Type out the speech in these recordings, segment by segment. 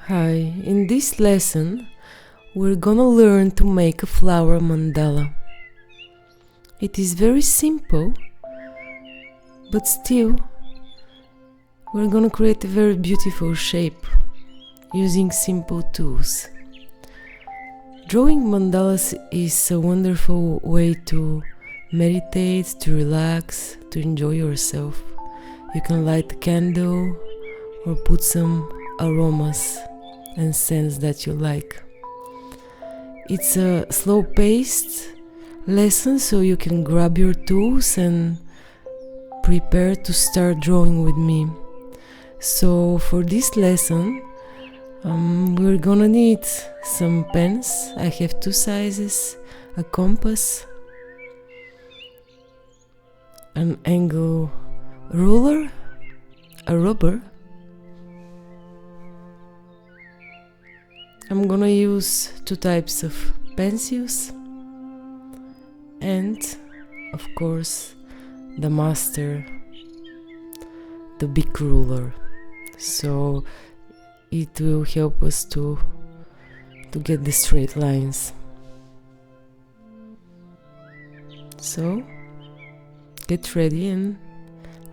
Hi, in this lesson we're gonna learn to make a flower mandala. It is very simple, but still we're gonna create a very beautiful shape using simple tools. Drawing mandalas is a wonderful way to meditate, to relax, to enjoy yourself. You can light a candle or put some aromas and scents that you like. It's a slow-paced lesson, so you can grab your tools and prepare to start drawing with me. So for this lesson, we're gonna need some pens. I have two sizes, a compass, an angle ruler, a rubber. I'm gonna use two types of pencils and, of course, the master, the big ruler. So it will help us to get the straight lines. So get ready and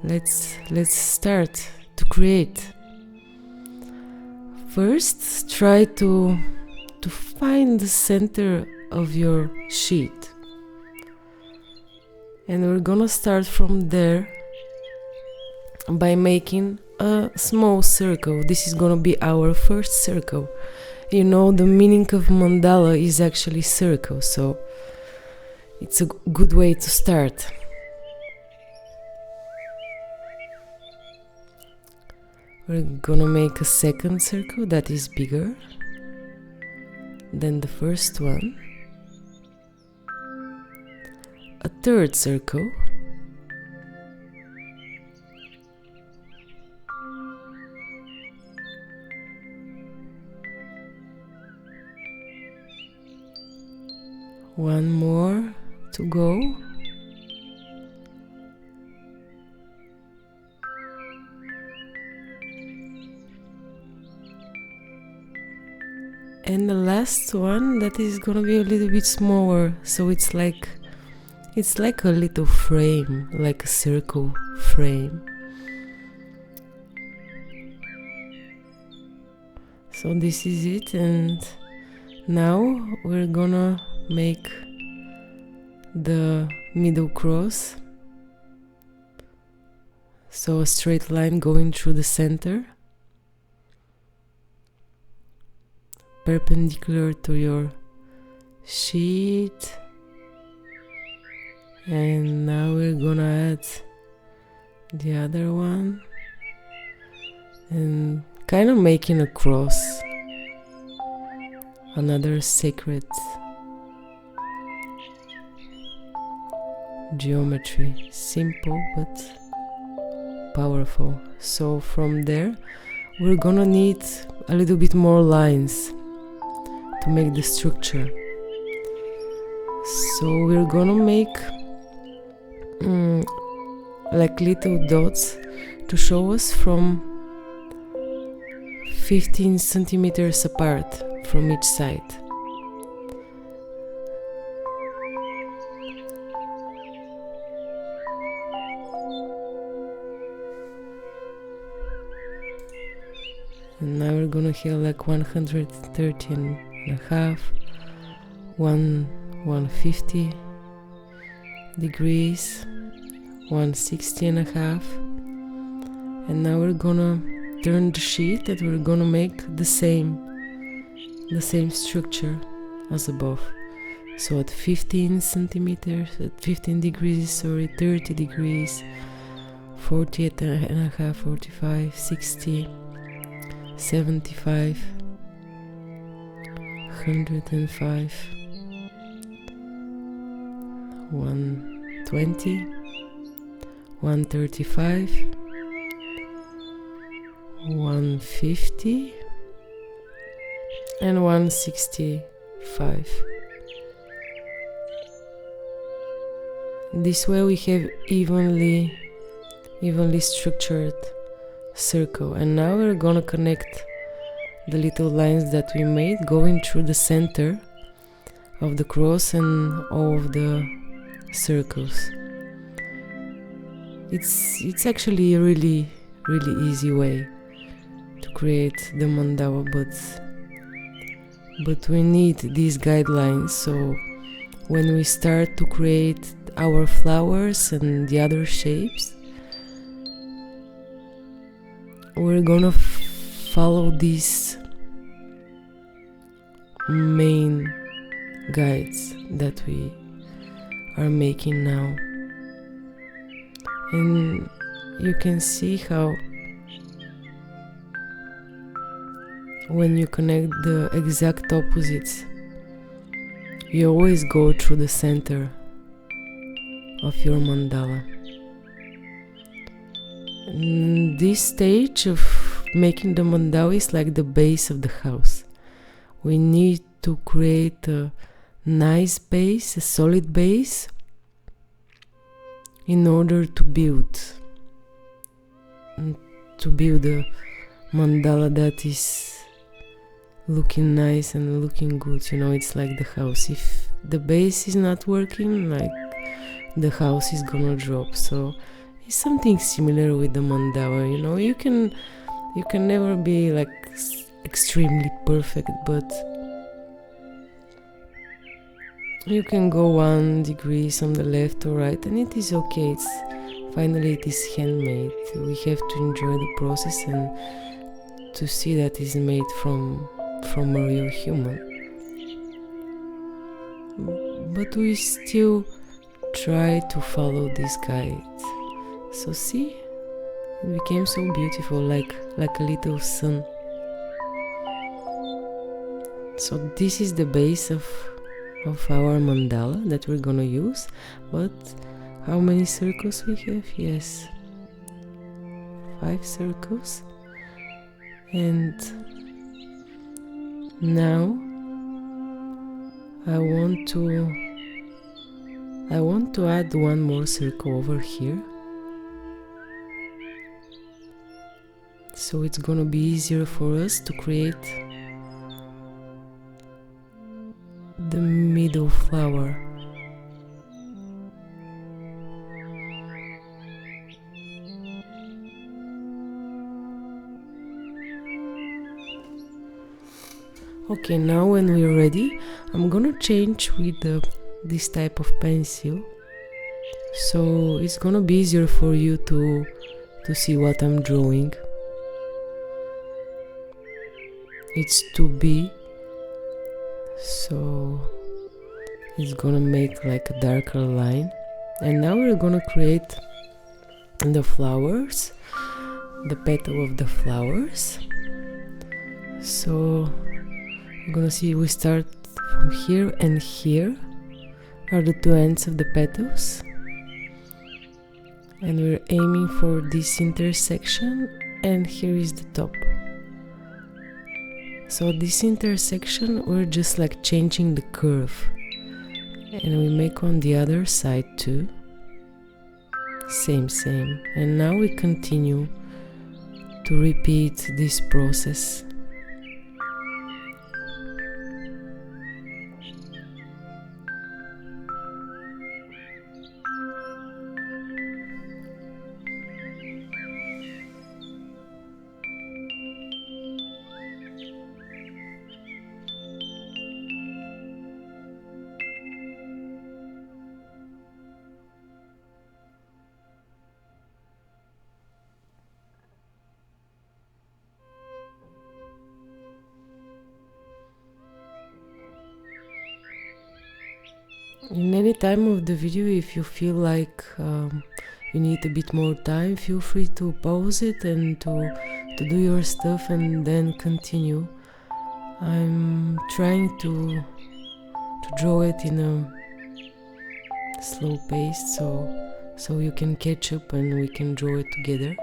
let's start to create. First, try to find the center of your sheet, and we're gonna start from there by making a small circle. This is gonna be our first circle. You know, the meaning of mandala is actually circle, so it's a good way to start. We're gonna make a second circle that is bigger than the first one. A third circle. One more to go. And the last one that is gonna be a little bit smaller, so it's like a little frame, like a circle frame. So this is it, and now we're gonna make the middle cross, so a straight line going through the center, perpendicular to your sheet. And now we're gonna add the other one and kind of making a cross, another sacred geometry, simple but powerful. So from there we're gonna need a little bit more lines to make the structure. So we're gonna make like little dots to show us from 15 centimeters apart from each side. And now we're gonna have like 113 and a half, 150 degrees, 160 and a half. And now we're gonna turn the sheet and we're gonna make the same structure as above. So at 15 centimeters, at 15 degrees, 30 degrees, 48 and a half, 45, 60, 75, 105, 120, 135, 150 and 165. This way we have evenly structured circle. And now we're gonna connect the little lines that we made going through the center of the cross and all of the circles. It's actually a really easy way to create the mandala, but we need these guidelines, so when we start to create our flowers and the other shapes, we're gonna follow these main guides that we are making now. And you can see how when you connect the exact opposites, you always go through the center of your mandala. And this stage of making the mandala is like the base of the house. We need to create a nice base, a solid base, in order to build a mandala that is looking nice and looking good. You know, it's like the house. If the base is not working, like, the house is gonna drop. So it's something similar with the mandala. You know, you can never be like extremely perfect, but you can go 1 degree on the left or right, and it is okay. Finally it is handmade. We have to enjoy the process and to see that it's made from a real human. But we still try to follow this guide. So see, it became so beautiful, like a little sun. So this is the base of our mandala that we're gonna use. But how many circles we have? Yes, 5 circles. And now I want to add 1 more circle over here, so it's gonna be easier for us to create the middle flower. Okay, now when we're ready, I'm gonna change with this type of pencil, so it's gonna be easier for you to see what I'm drawing. It's 2B, so it's gonna make like a darker line. And now we're gonna create the flowers, the petal of the flowers. So we're gonna see, we start from here, and here are the 2 ends of the petals, and we're aiming for this intersection, and here is the top. So this intersection, we're just like changing the curve, and we make on the other side too, same, and now we continue to repeat this process. In any time of the video, if you feel like you need a bit more time, feel free to pause it and to do your stuff and then continue. I'm trying to draw it in a slow pace, so you can catch up and we can draw it together.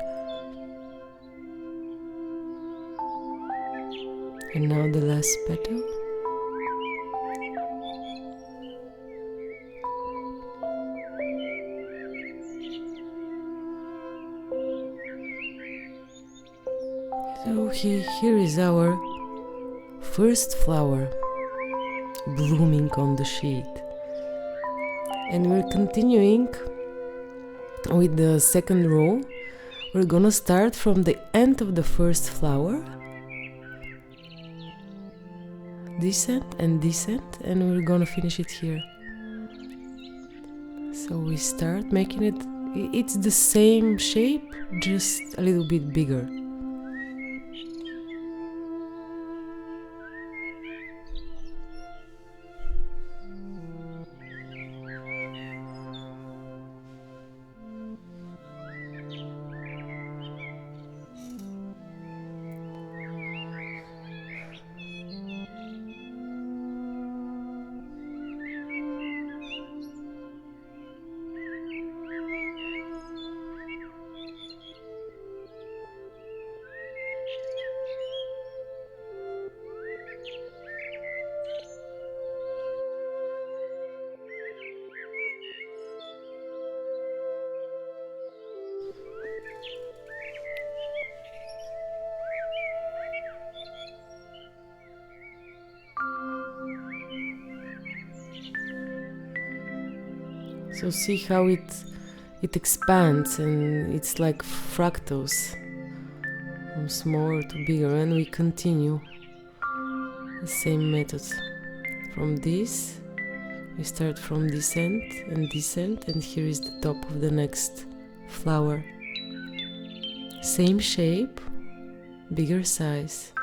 And now the last petal. So here is our first flower blooming on the sheet. And we're continuing with the second row. We're gonna start from the end of the first flower, descend and descend, and we're gonna finish it here. So we start making it's the same shape, just a little bit bigger. So see how it expands, and it's like fractals from smaller to bigger, and we continue the same method. From this we start from descent, and here is the top of the next flower. Same shape, bigger size.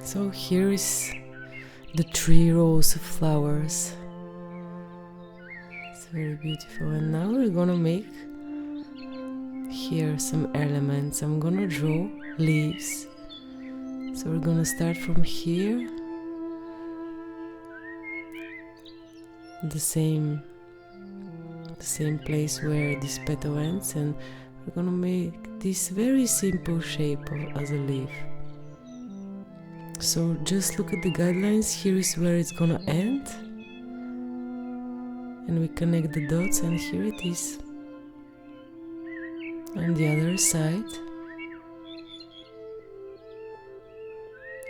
So here is the 3 rows of flowers. It's very beautiful. And now we're gonna make here some elements. I'm gonna draw leaves. So we're gonna start from here, the same place where this petal ends, and we're gonna make this very simple shape as a leaf. So just look at the guidelines. Here is where it's gonna end, and we connect the dots, and here it is. On the other side,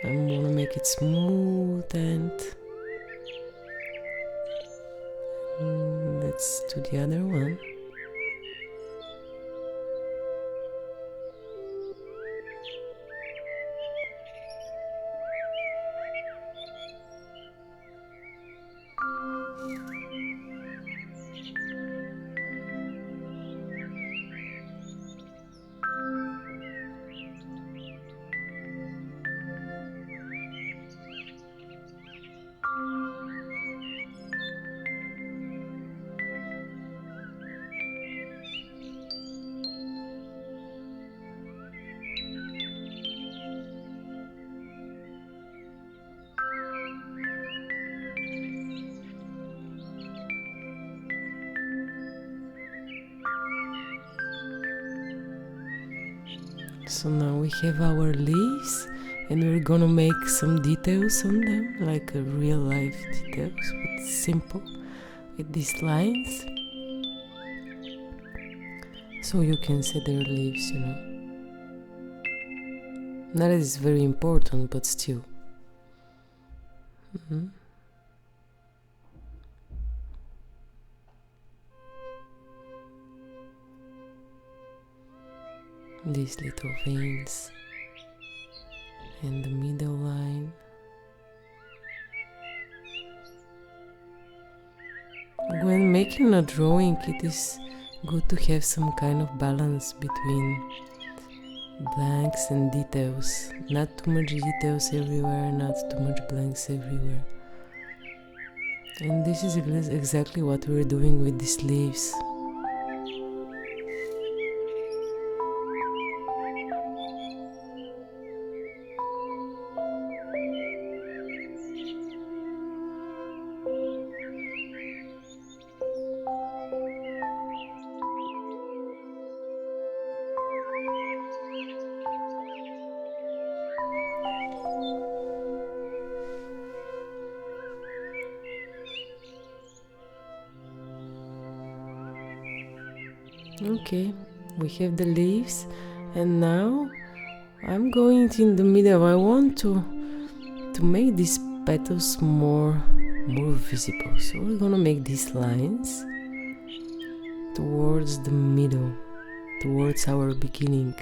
I want to make it smooth, and let's do the other one. So now we have our leaves, and we're gonna make some details on them, like a real life details, but simple, with these lines, so you can see their leaves, you know. That is very important, but still. These little veins and the middle line. When making a drawing, it is good to have some kind of balance between blanks and details. Not too much details everywhere, not too much blanks everywhere. And this is exactly what we're doing with these leaves. Okay, we have the leaves, and now I'm going in the middle. I want to make these petals more visible. So we're gonna make these lines towards the middle, towards our beginning.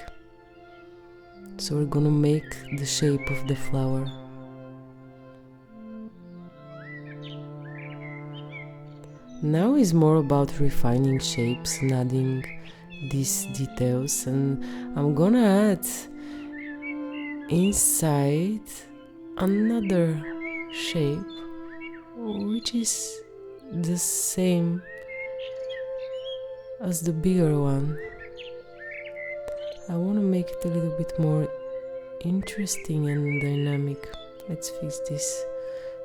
So we're gonna make the shape of the flower. Now is more about refining shapes and adding these details, and I'm gonna add inside another shape which is the same as the bigger one. I want to make it a little bit more interesting and dynamic. Let's fix this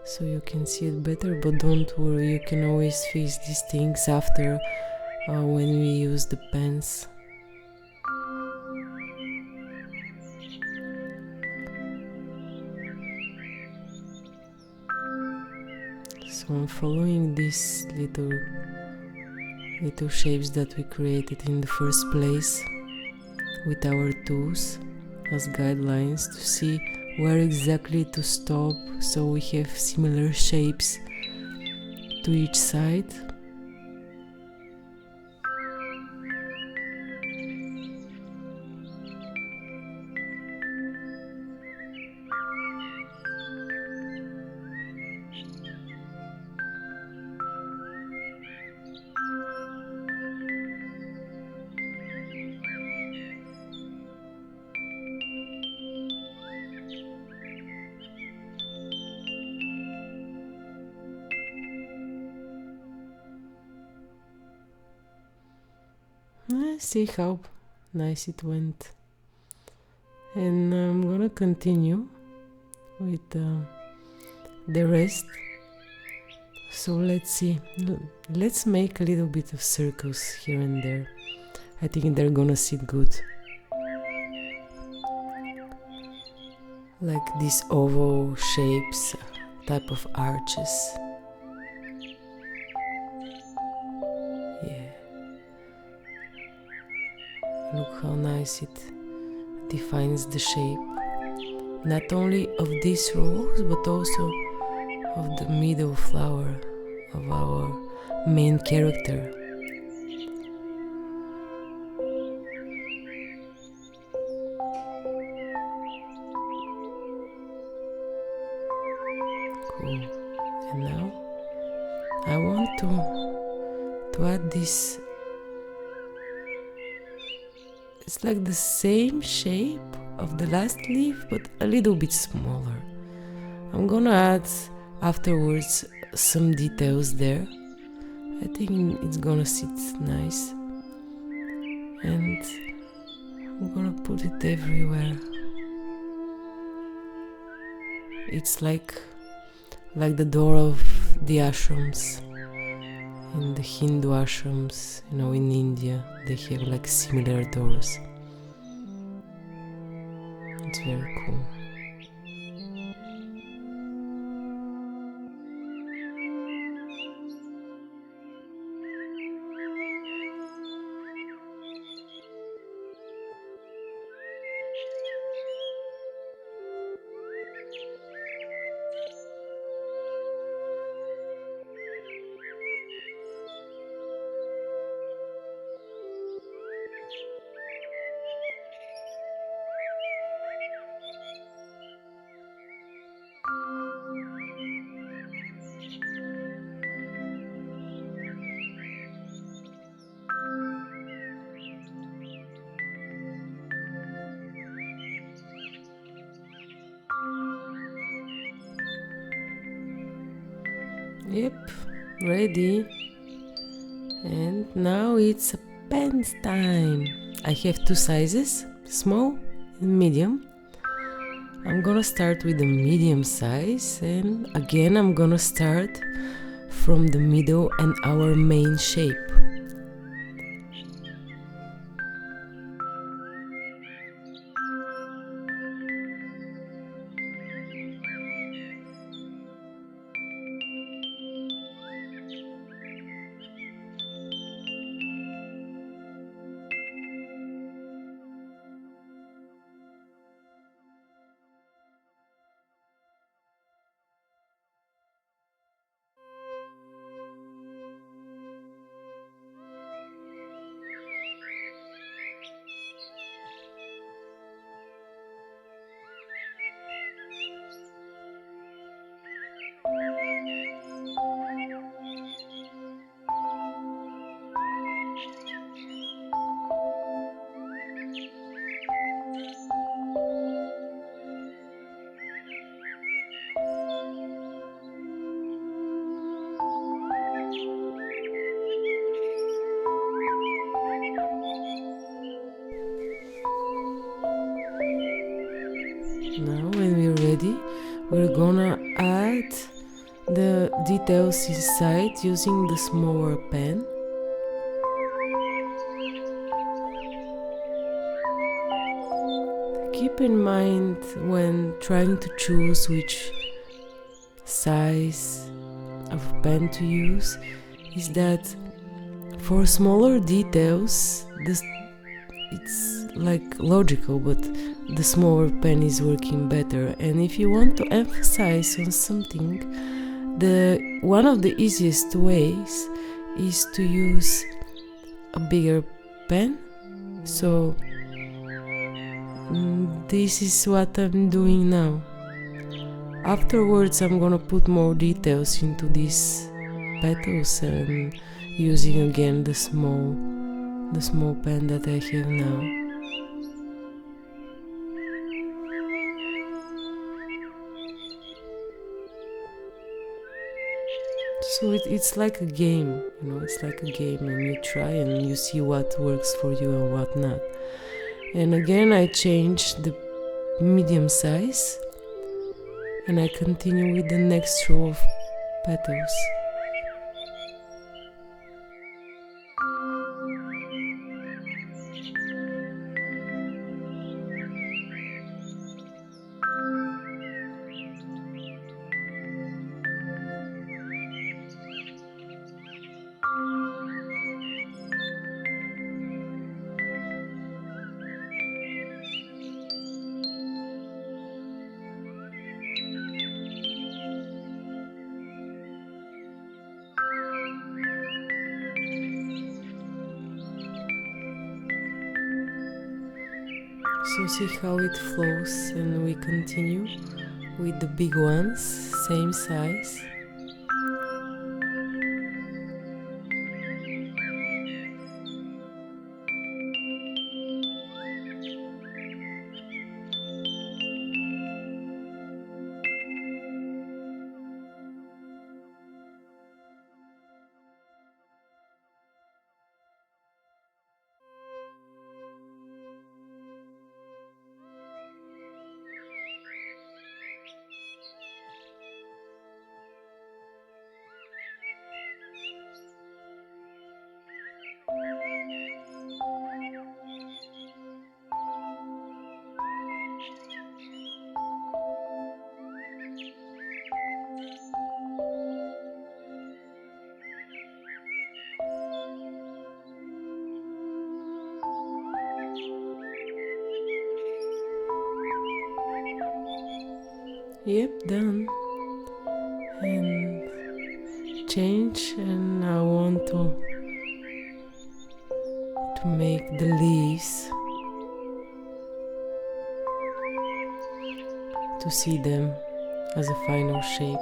so you can see it better, but don't worry, you can always fix these things after when we use the pens. So I'm following these little shapes that we created in the first place with our tools as guidelines to see where exactly to stop, so we have similar shapes to each side. See how nice it went, and I'm gonna continue with the rest. So let's see, let's make a little bit of circles here and there. I think they're gonna sit good, like these oval shapes, type of arches. Look how nice it defines the shape, not only of these rows, but also of the middle flower of our main character. Cool. And now I want to add this. It's like the same shape of the last leaf, but a little bit smaller. I'm gonna add afterwards some details there. I think it's gonna sit nice, and I'm gonna put it everywhere. It's like the door of the ashrams. In the Hindu ashrams, you know, in India, they have like similar doors. It's very cool. Yep, ready. And now it's a pens time. I have two sizes, small and medium. I'm gonna start with the medium size, and again I'm gonna start from the middle and our main shape. Now when we're ready, we're gonna add the details inside using the smaller pen. Keep in mind when trying to choose which size of pen to use is that for smaller details it's like logical, but the smaller pen is working better. And if you want to emphasize on something, the one of the easiest ways is to use a bigger pen. So this is what I'm doing now. Afterwards I'm gonna put more details into these petals and using again the small pen that I have now. So it's like a game, it's like a game, and you try and you see what works for you and what not. And again I change the medium size and I continue with the next row of petals. So see how it flows, and we continue with the big ones, same size. Yep, done. And change, and I want to make the leaves, to see them as a final shape.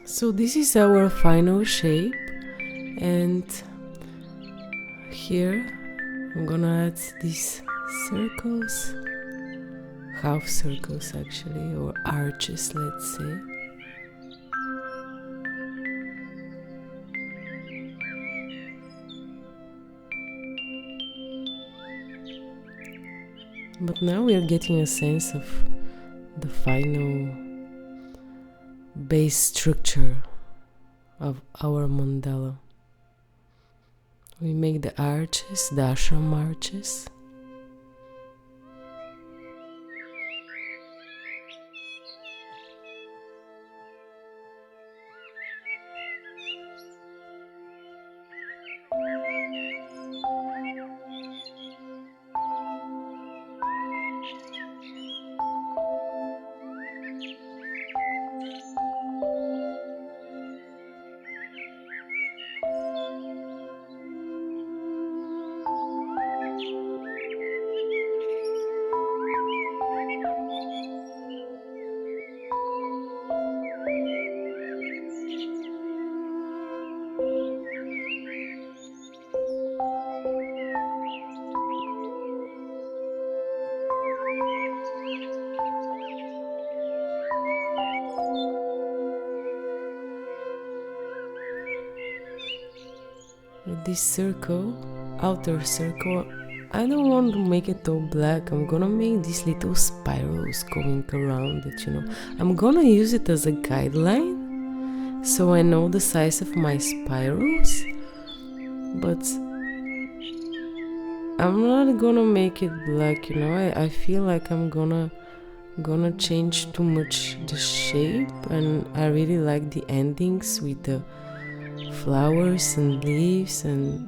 So this is our final shape, and here I'm gonna add these circles, half circles actually, or arches, let's say. But now we are getting a sense of the final base structure of our mandala. We make the arches, the ashram arches. With this circle, outer circle, I don't want to make it all black. I'm gonna make these little spirals going around it, I'm gonna use it as a guideline so I know the size of my spirals, but I'm not gonna make it black, I feel like I'm gonna change too much the shape, and I really like the endings with the flowers and leaves, and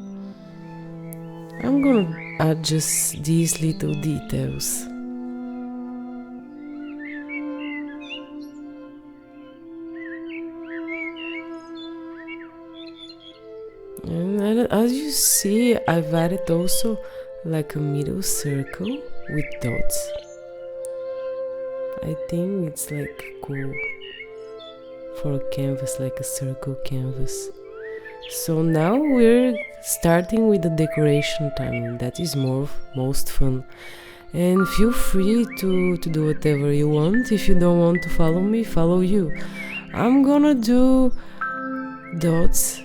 I'm gonna add just these little details. And as you see, I've added also like a middle circle with dots. I think it's like cool for a canvas, like a circle canvas. So now we're starting with the decoration time. That is most fun. And feel free to do whatever you want. If you don't want to follow me, follow you. I'm gonna do dots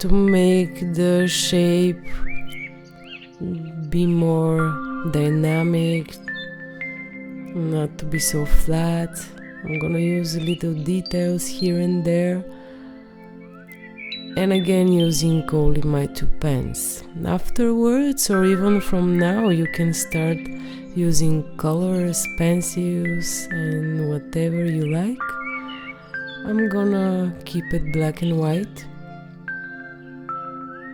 to make the shape be more dynamic, not to be so flat. I'm gonna use little details here and there. And again, using only my 2 pens. Afterwards, or even from now, you can start using colors, pencils, and whatever you like. I'm gonna keep it black and white.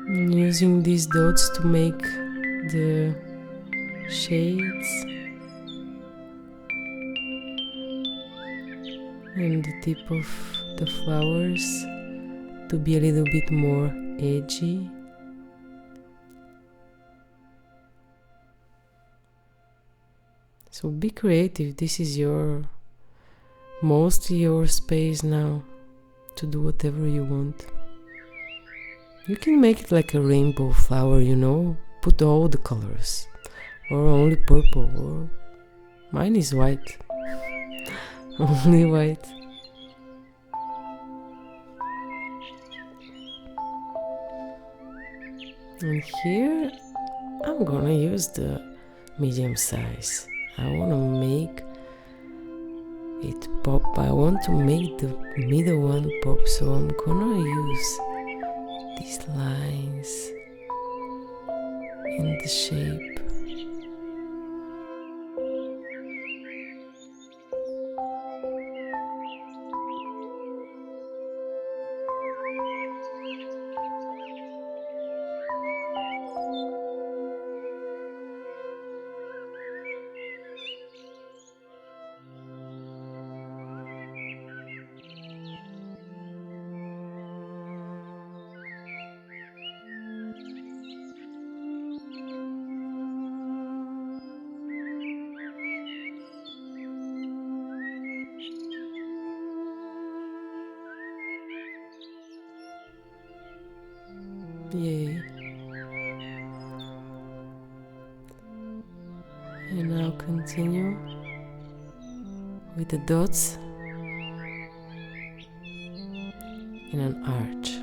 I'm using these dots to make the shades and the tip of the flowers to be a little bit more edgy. So be creative. This is mostly your space now to do whatever you want. You can make it like a rainbow flower, put all the colors, or only purple, or mine is white. Only white. And here I'm gonna use the medium size. I wanna make it pop. I want to make the middle one pop, so I'm gonna use these lines in the shape. Yay. And now continue with the dots in an arch.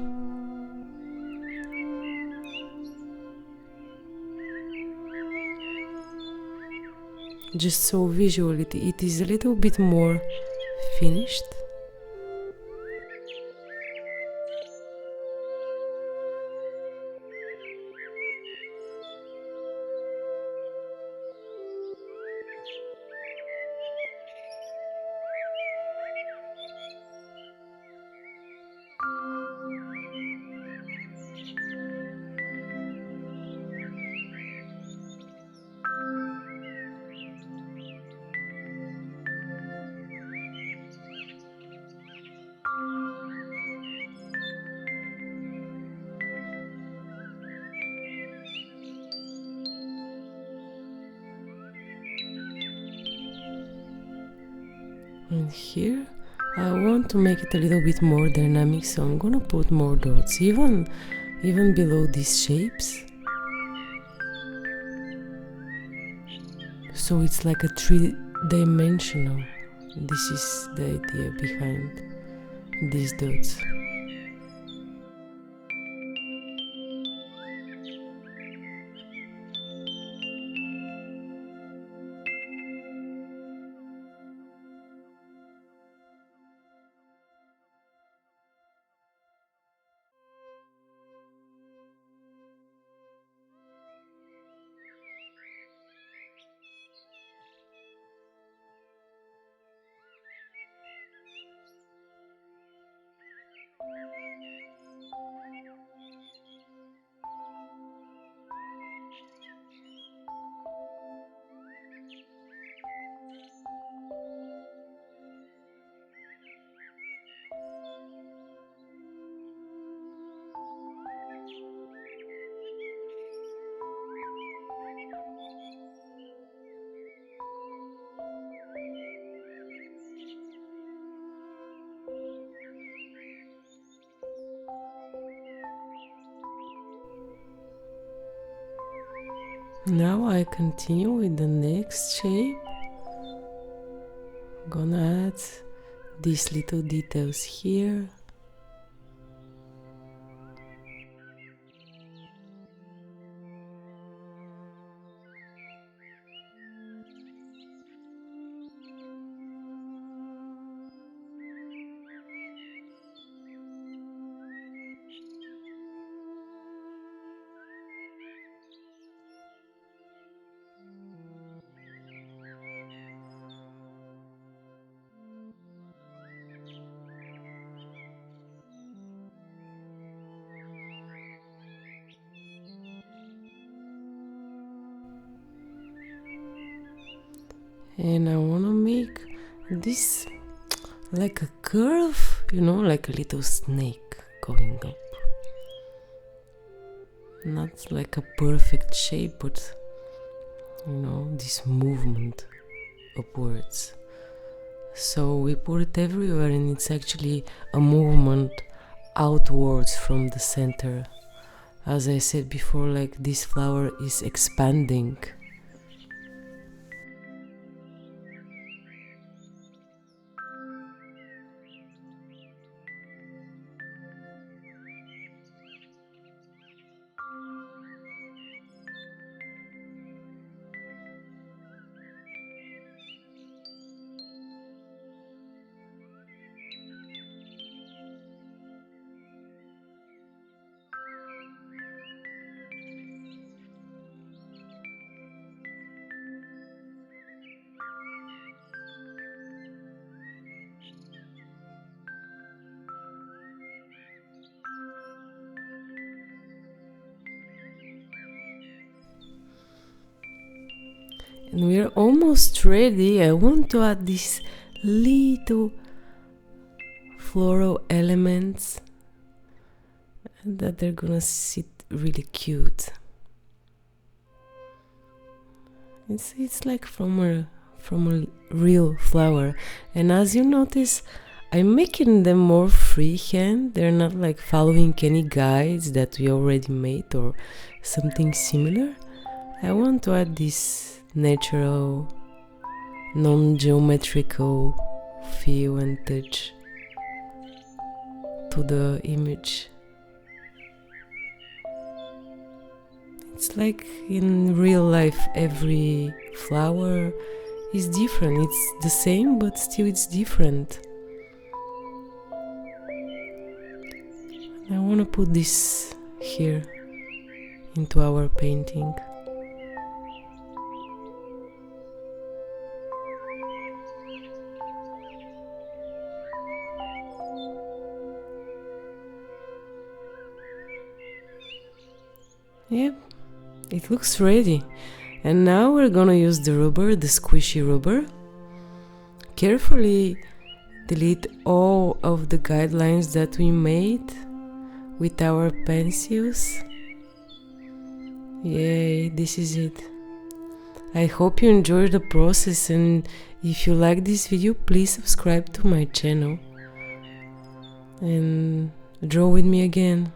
Just so visually it is a little bit more finished. And here I want to make it a little bit more dynamic, so I'm gonna put more dots even below these shapes, so it's like a 3-dimensional. This is the idea behind these dots. Now I continue with the next shape. Gonna add these little details here. And I want to make this like a curve, like a little snake going up. Not like a perfect shape, but this movement upwards. So we put it everywhere, and it's actually a movement outwards from the center. As I said before, like this flower is expanding. And we're almost ready. I want to add these little floral elements that they're gonna sit really cute. It's like from a real flower. And as you notice, I'm making them more freehand. They're not like following any guides that we already made or something similar. I want to add this natural, non-geometrical feel and touch to the image. It's like in real life, every flower is different. It's the same, but still it's different. I want to put this here into our painting. Yep, it looks ready. And now we're gonna use the rubber, the squishy rubber. Carefully delete all of the guidelines that we made with our pencils. Yay, this is it. I hope you enjoyed the process, and if you like this video, please subscribe to my channel and draw with me again.